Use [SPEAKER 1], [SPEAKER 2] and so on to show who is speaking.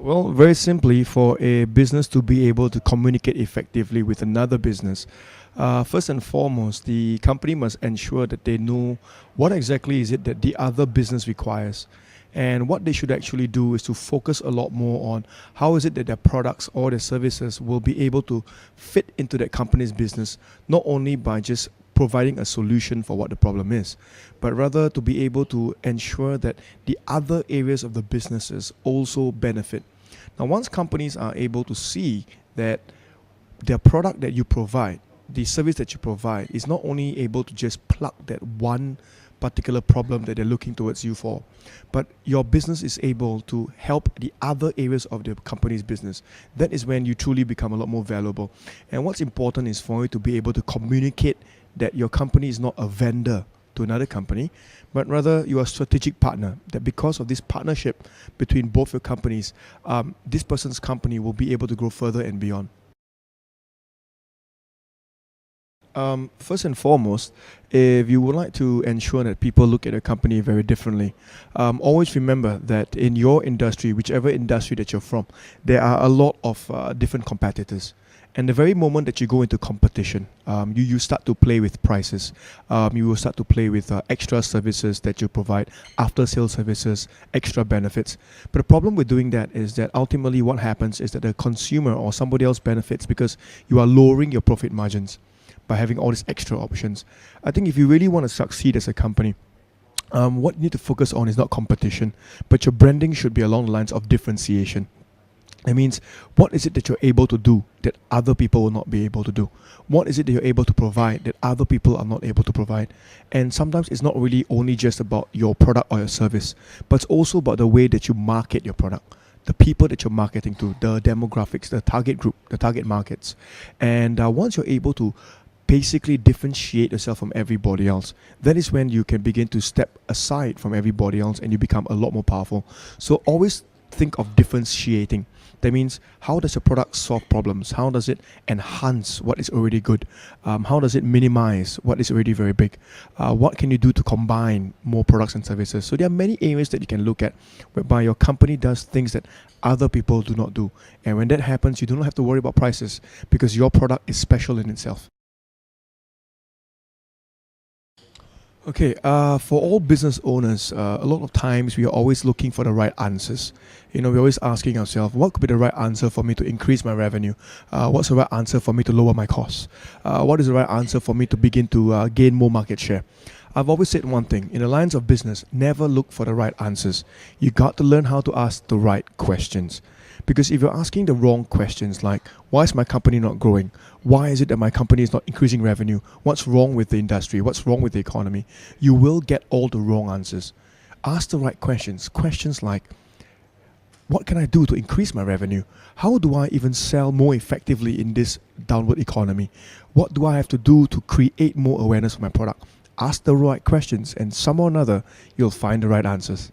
[SPEAKER 1] Well, very simply, for a business to be able to communicate effectively with another business, first and foremost, the company must ensure that they know what exactly is it that the other business requires. And what they should actually do is to focus a lot more on how is it that their products or their services will be able to fit into that company's business, not only by just providing a solution for what the problem is, but rather to be able to ensure that the other areas of the businesses also benefit. Now, once companies are able to see that their product that you provide, the service that you provide, is not only able to just plug that one particular problem that they're looking towards you for, but your business is able to help the other areas of the company's business, that is when you truly become a lot more valuable. And what's important is for you to be able to communicate that your company is not a vendor to another company, but rather you are a strategic partner, that because of this partnership between both your companies, this person's company will be able to grow further and beyond. First and foremost, if you would like to ensure that people look at a company very differently, always remember that in your industry, whichever industry that you're from, there are a lot of different competitors. And the very moment that you go into competition, you start to play with prices. You will start to play with extra services that you provide, after sales services, extra benefits. But the problem with doing that is that ultimately what happens is that the consumer or somebody else benefits because you are lowering your profit margins by having all these extra options. I think if you really want to succeed as a company, what you need to focus on is not competition, but your branding should be along the lines of differentiation. That means, what is it that you're able to do that other people will not be able to do? What is it that you're able to provide that other people are not able to provide? And sometimes it's not really only just about your product or your service, but it's also about the way that you market your product, the people that you're marketing to, the demographics, the target group, the target markets. And once you're able to basically differentiate yourself from everybody else, that is when you can begin to step aside from everybody else and you become a lot more powerful. So always think of differentiating. That means, how does your product solve problems? How does it enhance what is already good? How does it minimize what is already very big? What can you do to combine more products and services? So there are many areas that you can look at whereby your company does things that other people do not do. And when that happens, you do not have to worry about prices because your product is special in itself. Okay, for all business owners, a lot of times we are always looking for the right answers. We're always asking ourselves, what could be the right answer for me to increase my revenue? What's the right answer for me to lower my costs? What is the right answer for me to begin to gain more market share? I've always said one thing, in the lines of business, never look for the right answers. You got to learn how to ask the right questions. Because if you're asking the wrong questions like, why is my company not growing? Why is it that my company is not increasing revenue? What's wrong with the industry? What's wrong with the economy? You will get all the wrong answers. Ask the right questions. Questions like, what can I do to increase my revenue? How do I even sell more effectively in this downward economy? What do I have to do to create more awareness for my product? Ask the right questions, and somehow or another, you'll find the right answers.